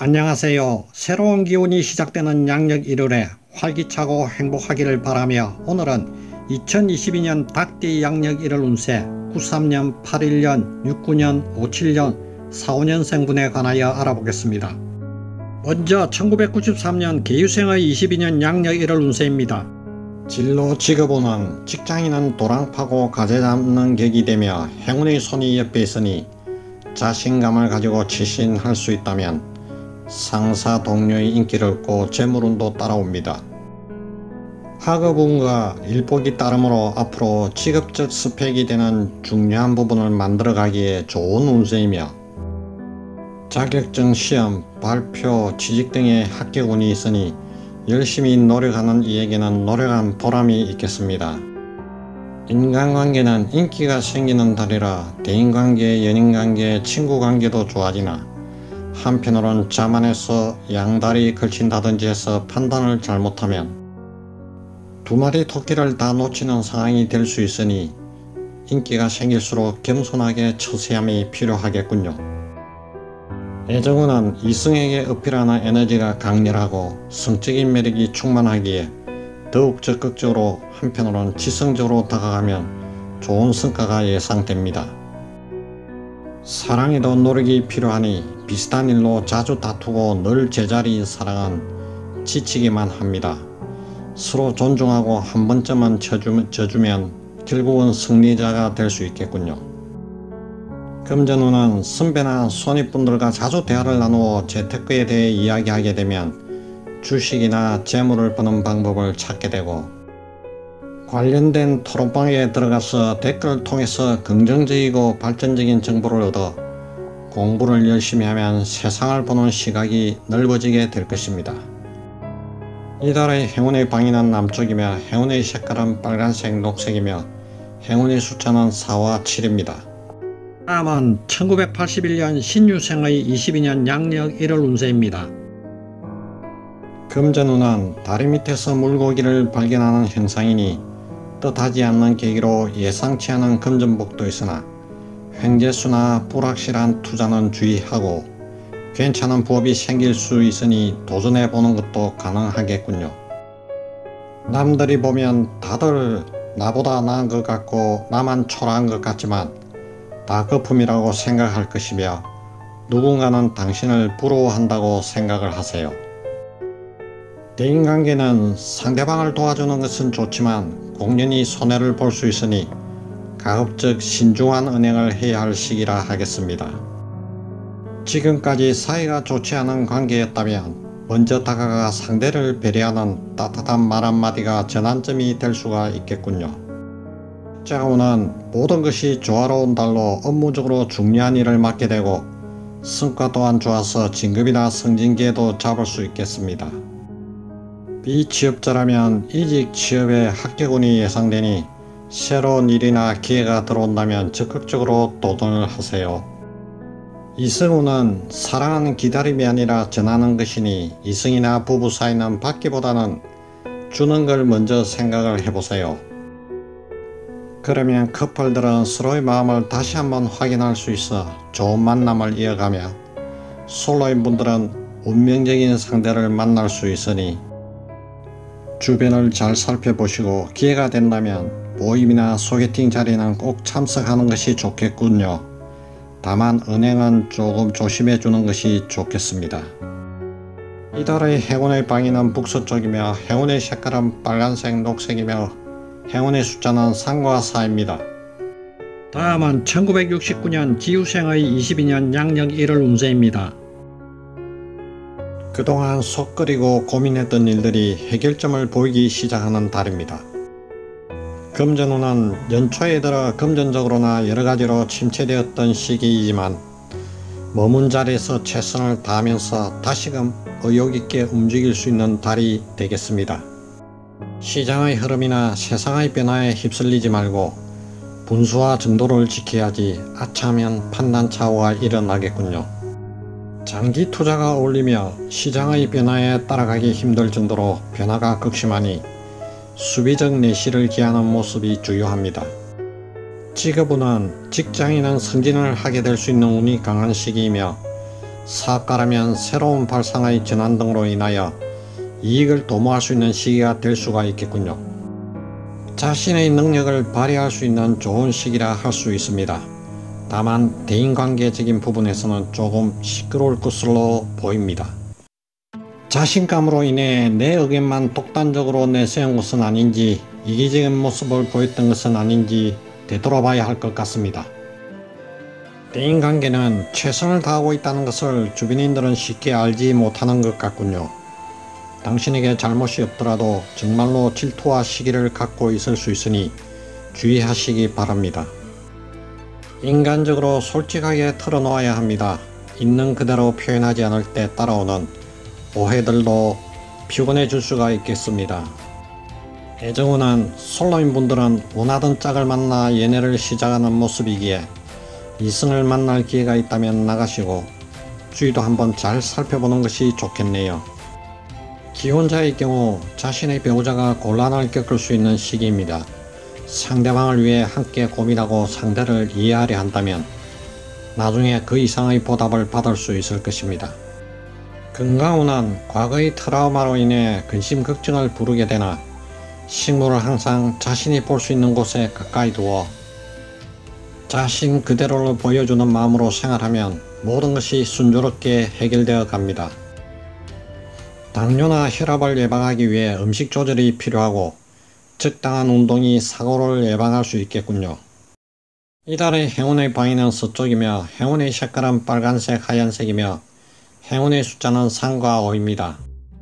안녕하세요. 새로운 기운이 시작되는 양력 1월에 활기차고 행복하기를 바라며 오늘은 2022년 닭띠 양력 1월 운세 93년, 81년, 69년, 57년, 45년생분에 관하여 알아보겠습니다. 먼저 1993년 개유생의 22년 양력 1월 운세입니다. 진로 직업운은 직장인은 도랑파고 가재 잡는 격이 되며 행운의 손이 옆에 있으니 자신감을 가지고 치신할 수 있다면 상사 동료의 인기를 얻고 재물운도 따라옵니다. 학업운과 일복이 따르므로 앞으로 직업적 스펙이 되는 중요한 부분을 만들어가기에 좋은 운세이며 자격증 시험, 발표, 취직 등의 합격운이 있으니 열심히 노력하는 이에게는 노력한 보람이 있겠습니다. 인간관계는 인기가 생기는 달이라 대인관계, 연인관계, 친구관계도 좋아지나 한편으론 자만해서 양다리 걸친다든지 해서 판단을 잘못하면 두 마리 토끼를 다 놓치는 상황이 될 수 있으니 인기가 생길수록 겸손하게 처세함이 필요하겠군요. 애정운은 이성에게 어필하는 에너지가 강렬하고 성적인 매력이 충만하기에 더욱 적극적으로 한편으론 지성적으로 다가가면 좋은 성과가 예상됩니다. 사랑에도 노력이 필요하니 비슷한 일로 자주 다투고 늘 제자리인 사랑은 지치기만 합니다. 서로 존중하고 한 번쯤은 져주면 결국은 승리자가 될 수 있겠군요. 금전운은 선배나 손윗분들과 자주 대화를 나누어 재테크에 대해 이야기하게 되면 주식이나 재물을 버는 방법을 찾게 되고 관련된 토론방에 들어가서 댓글을 통해서 긍정적이고 발전적인 정보를 얻어 공부를 열심히 하면 세상을 보는 시각이 넓어지게 될 것입니다. 이달의 행운의 방위는 남쪽이며 행운의 색깔은 빨간색, 녹색이며 행운의 숫자는 4와 7입니다. 다음은 1981년 신유생의 22년 양력 1월 운세입니다. 금전운은 다리 밑에서 물고기를 발견하는 현상이니 뜻하지 않는 계기로 예상치 않은 금전복도 있으나 횡재수나 불확실한 투자는 주의하고 괜찮은 부업이 생길 수 있으니 도전해보는 것도 가능하겠군요. 남들이 보면 다들 나보다 나은 것 같고 나만 초라한 것 같지만 다 거품이라고 생각할 것이며 누군가는 당신을 부러워한다고 생각을 하세요. 대인관계는 상대방을 도와주는 것은 좋지만 공연히 손해를 볼 수 있으니 가급적 신중한 은행을 해야 할 시기라 하겠습니다. 지금까지 사이가 좋지 않은 관계였다면 먼저 다가가 상대를 배려하는 따뜻한 말 한마디가 전환점이 될 수가 있겠군요. 십자가운은 모든 것이 조화로운 달로 업무적으로 중요한 일을 맡게 되고 성과 또한 좋아서 진급이나 승진기회도 잡을 수 있겠습니다. 비취업자라면 이직 취업에 합격운이 예상되니 새로운 일이나 기회가 들어온다면 적극적으로 도전을 하세요. 이성운은 사랑은 기다림이 아니라 전하는 것이니 이성이나 부부 사이는 받기보다는 주는 걸 먼저 생각을 해보세요. 그러면 커플들은 서로의 마음을 다시 한번 확인할 수 있어 좋은 만남을 이어가며 솔로인 분들은 운명적인 상대를 만날 수 있으니 주변을 잘 살펴보시고 기회가 된다면 모임이나 소개팅 자리는 꼭 참석하는 것이 좋겠군요. 다만 은행은 조금 조심해 주는 것이 좋겠습니다. 이달의 행운의 방위는 북서쪽이며 행운의 색깔은 빨간색, 녹색이며 행운의 숫자는 3과 4입니다. 다음은 1969년 기유생의 22년 양력 1월 운세입니다. 그동안 속 끓이고 고민했던 일들이 해결점을 보이기 시작하는 달입니다. 금전운은 연초에 들어 금전적으로나 여러가지로 침체되었던 시기이지만 머문 자리에서 최선을 다하면서 다시금 의욕있게 움직일 수 있는 달이 되겠습니다. 시장의 흐름이나 세상의 변화에 휩쓸리지 말고 분수와 정도를 지켜야지 아차하면 판단차오가 일어나겠군요. 장기 투자가 어울리며 시장의 변화에 따라가기 힘들 정도로 변화가 극심하니 수비적 내실을 기하는 모습이 주요합니다. 직업운은 직장인은 승진을 하게 될 수 있는 운이 강한 시기이며 사업가라면 새로운 발상의 전환 등으로 인하여 이익을 도모할 수 있는 시기가 될 수가 있겠군요. 자신의 능력을 발휘할 수 있는 좋은 시기라 할 수 있습니다. 다만 대인관계적인 부분에서는 조금 시끄러울 것으로 보입니다. 자신감으로 인해 내 의견만 독단적으로 내세운 것은 아닌지, 이기적인 모습을 보였던 것은 아닌지 되돌아봐야 할 것 같습니다. 대인관계는 최선을 다하고 있다는 것을 주변인들은 쉽게 알지 못하는 것 같군요. 당신에게 잘못이 없더라도 정말로 질투와 시기를 갖고 있을 수 있으니 주의하시기 바랍니다. 인간적으로 솔직하게 털어놓아야 합니다. 있는 그대로 표현하지 않을 때 따라오는 오해들도 피곤해질 수가 있겠습니다. 애정은은 솔로인 분들은 원하던 짝을 만나 연애를 시작하는 모습이기에 이성을 만날 기회가 있다면 나가시고 주위도 한번 잘 살펴보는 것이 좋겠네요. 기혼자의 경우 자신의 배우자가 곤란을 겪을 수 있는 시기입니다. 상대방을 위해 함께 고민하고 상대를 이해하려 한다면 나중에 그 이상의 보답을 받을 수 있을 것입니다. 건강운은 과거의 트라우마로 인해 근심 걱정을 부르게 되나 식물을 항상 자신이 볼 수 있는 곳에 가까이 두어 자신 그대로를 보여주는 마음으로 생활하면 모든 것이 순조롭게 해결되어 갑니다. 당뇨나 혈압을 예방하기 위해 음식 조절이 필요하고 적당한 운동이 사고를 예방할 수 있겠군요. 이달의 행운의 방위는 서쪽이며 행운의 색깔은 빨간색, 하얀색이며 행운의 숫자는 3과 5입니다.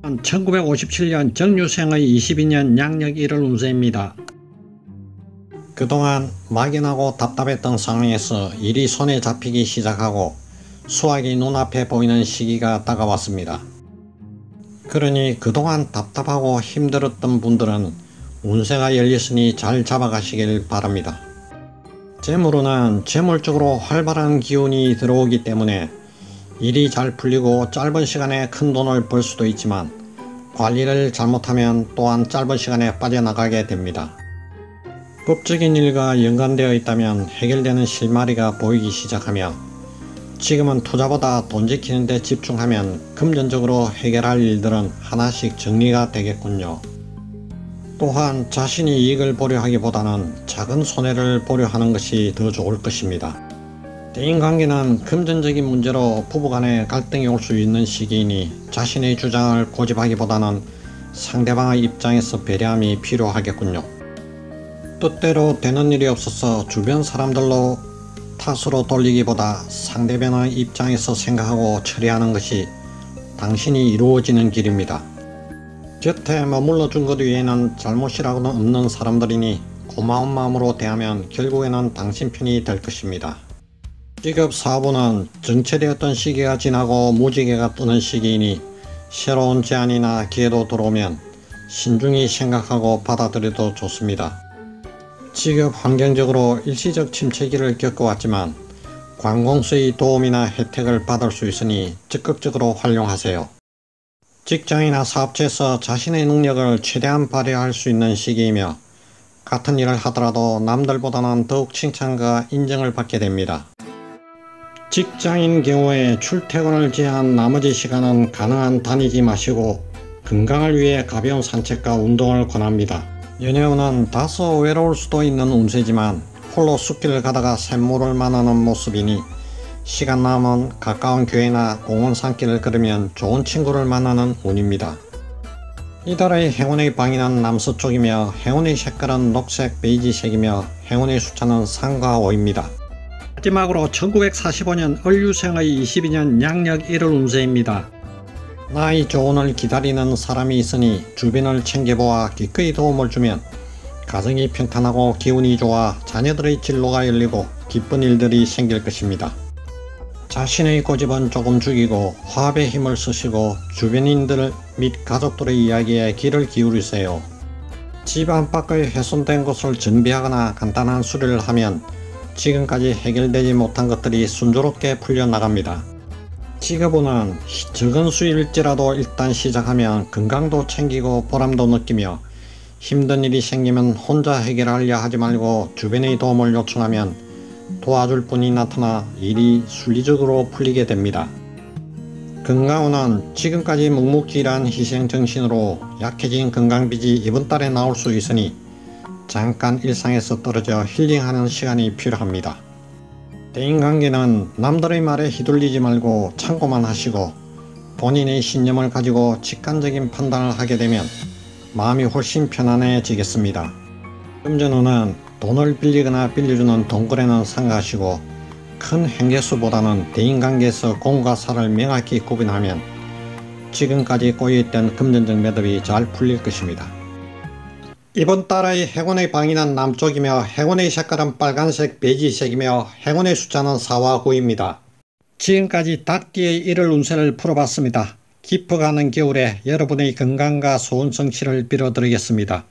1957년 정유생의 22년 양력 1월 운세입니다. 그동안 막연하고 답답했던 상황에서 일이 손에 잡히기 시작하고 수확이 눈앞에 보이는 시기가 다가왔습니다. 그러니 그동안 답답하고 힘들었던 분들은 운세가 열렸으니 잘 잡아가시길 바랍니다. 재물운은 재물적으로 활발한 기운이 들어오기 때문에 일이 잘 풀리고 짧은 시간에 큰 돈을 벌 수도 있지만 관리를 잘못하면 또한 짧은 시간에 빠져나가게 됩니다. 법적인 일과 연관되어 있다면 해결되는 실마리가 보이기 시작하며 지금은 투자보다 돈 지키는 데 집중하면 금전적으로 해결할 일들은 하나씩 정리가 되겠군요. 또한 자신이 이익을 보려 하기보다는 작은 손해를 보려 하는 것이 더 좋을 것입니다. 대인관계는 금전적인 문제로 부부간에 갈등이 올 수 있는 시기이니 자신의 주장을 고집하기보다는 상대방의 입장에서 배려함이 필요하겠군요. 뜻대로 되는 일이 없어서 주변 사람들로 탓으로 돌리기보다 상대방의 입장에서 생각하고 처리하는 것이 당신이 이루어지는 길입니다. 곁에 머물러 준 것 외에는 잘못이라고는 없는 사람들이니 고마운 마음으로 대하면 결국에는 당신 편이 될 것입니다. 직업 사업은 정체되었던 시기가 지나고 무지개가 뜨는 시기이니 새로운 제안이나 기회도 들어오면 신중히 생각하고 받아들여도 좋습니다. 직업 환경적으로 일시적 침체기를 겪어왔지만 관공서의 도움이나 혜택을 받을 수 있으니 적극적으로 활용하세요. 직장이나 사업체에서 자신의 능력을 최대한 발휘할 수 있는 시기이며 같은 일을 하더라도 남들보다는 더욱 칭찬과 인정을 받게 됩니다. 직장인 경우에 출퇴근을 제한 나머지 시간은 가능한 다니지 마시고 건강을 위해 가벼운 산책과 운동을 권합니다. 연애운은 다소 외로울 수도 있는 운세지만 홀로 숲길을 가다가 샘물을 만나는 모습이니 시간 남은 가까운 교회나 공원 산길을 걸으면 좋은 친구를 만나는 운입니다. 이달의 행운의 방위는 남서쪽이며 행운의 색깔은 녹색, 베이지색이며 행운의 숫자는 3과 5입니다. 마지막으로 1945년 을유생의 22년 양력 1월 운세입니다. 나이 좋은을 기다리는 사람이 있으니 주변을 챙겨보아 기꺼이 도움을 주면 가정이 평탄하고 기운이 좋아 자녀들의 진로가 열리고 기쁜 일들이 생길 것입니다. 자신의 고집은 조금 죽이고 화합의 힘을 쓰시고 주변인들 및 가족들의 이야기에 귀를 기울이세요. 집 안팎의 훼손된 것을 정비하거나 간단한 수리를 하면 지금까지 해결되지 못한 것들이 순조롭게 풀려나갑니다. 직업운은 적은 수일지라도 일단 시작하면 건강도 챙기고 보람도 느끼며 힘든 일이 생기면 혼자 해결하려 하지 말고 주변의 도움을 요청하면 도와줄 분이 나타나 일이 순리적으로 풀리게 됩니다. 건강운은 지금까지 묵묵지일한 희생정신으로 약해진 건강빚이 이번 달에 나올 수 있으니 잠깐 일상에서 떨어져 힐링하는 시간이 필요합니다. 대인관계는 남들의 말에 휘둘리지 말고 참고만 하시고 본인의 신념을 가지고 직관적인 판단을 하게 되면 마음이 훨씬 편안해지겠습니다. 금전운은 돈을 빌리거나 빌려주는 돈거래는 삼가하시고 큰 행개수보다는 대인관계에서 공과 사를 명확히 구분하면 지금까지 꼬여있던 금전적 매듭이 잘 풀릴 것입니다. 이번 달의 행운의 방위는 남쪽이며 행운의 색깔은 빨간색, 베이지색이며 행운의 숫자는 4와 9입니다. 지금까지 닭띠의 1월 운세를 풀어봤습니다. 깊어가는 겨울에 여러분의 건강과 소원 성취를 빌어드리겠습니다.